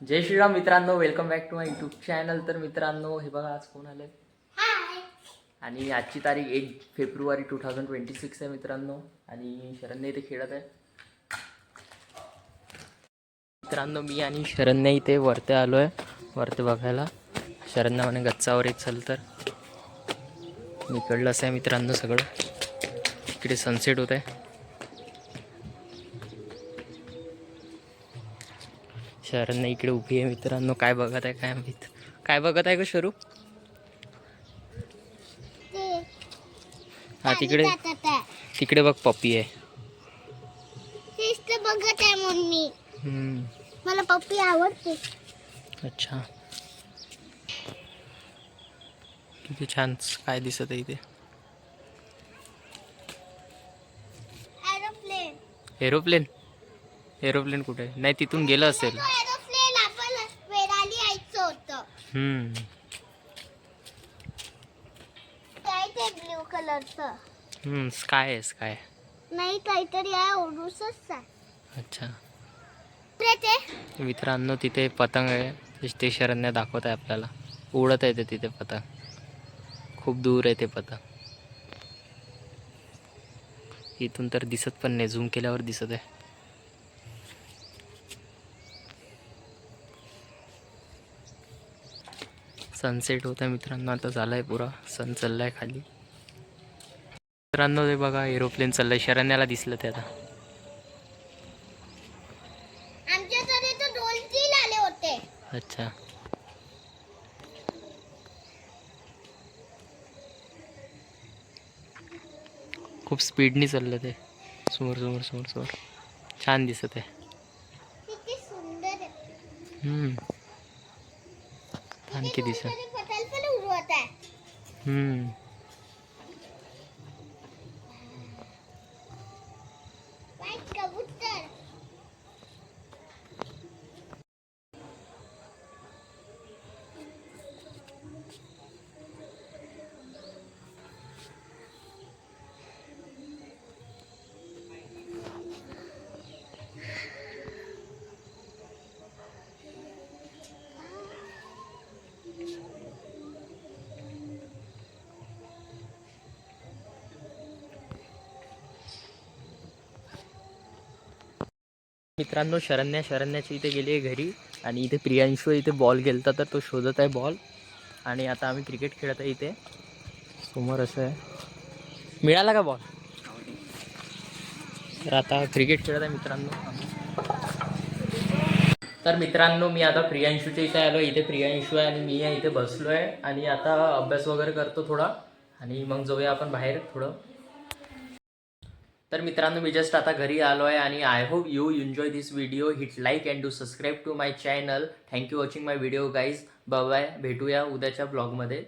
जय श्रीराम मित्रांनो, welcome back to my YouTube channel. तर मित्रांनो, हे बघा आज कोण आलंय आणि आजची तारीख 1 फेब्रुवारी 2026 आहे मित्रांनो. आणि शरण्य इथे खेळत आहे. मित्रांनो, मी आणि शरण्य इथे वरते आलो आहे, वरते बघायला. शरण्य म्हणे गच्चावर एक चल, तर इकडलं असं आहे मित्रांनो सगळं. इकडे सनसेट होत आहे. शरण्य इकडे उभी आहे मित्रांनो. काय बघत आहे काय माहित. काय बघत आहे ग शरू? हा तिकडे तिकडे बघ, पप्पी आहे. बघत आहे मम्मी. मला पप्पी आवडते. अच्छा, किती छान काय दिसत आहे इथे. एरोप्लेन. एरोप्लेन? एरोप्लेन कुठे? नाही, तिथून गेलं असेल. एरोप्लेन आपण वेराली यायचं होतं. काय ते ब्ल्यू कलरचं? स्काय आहे, स्काय. नाही, काहीतरी आहे, ओडूसच आहे. अच्छा ते मित्रांनो, तिथे पतंग आहे. ते शरण्य दाखवत आहे आपल्याला. उडत आहे ते तिथे पतंग. खूप दूर आहे ते पतंग. इथून तर दिसत पण नाही, झूम केल्यावर दिसत आहे. सनसेट होत आहे मित्रांनो. आता झालाय पुरा, सन चाललाय खाली. मित्रांनो, ते बघा एरोप्लेन चाललंय. शरण्याला दिसलं ते आता. आमच्याकडे तर डॉल्फिन आले होते. अच्छा, खूप स्पीडनी चाललं ते. समोर समोर समोर समोर छान दिसत आहे. किती सुंदर आहे. आणखी दिसत. पतंग पण उडवत आहे. व्हाईट कबूतर. मित्रांनो, शरण्याची इथे गेली आहे घरी. आणि इथे प्रियांशू इथे बॉल गेलता, तर तो शोधत आहे बॉल. आणि आता आम्ही क्रिकेट खेळत आहे इथे समोर. असं आहे, मिळाला का बॉल? तर आता क्रिकेट खेळत आहे मित्रांनो. तर मित्रांनो, मी आता प्रियांशूच्या इथे आलो. इथे प्रियांशू आहे आणि मी आहे इथे बसलो आहे. आणि आता अभ्यास वगैरे करतो थोडा. आणि मग जाऊया आपण बाहेर थोडं. तर मित्रांनो, मी जस्ट आता घरी आलो आहे. आणि I hope you enjoy this video. Hit like and do subscribe to my channel. Thank you watching my video guys. Bye bye. भेटूया उद्याच्या ब्लॉगमध्ये.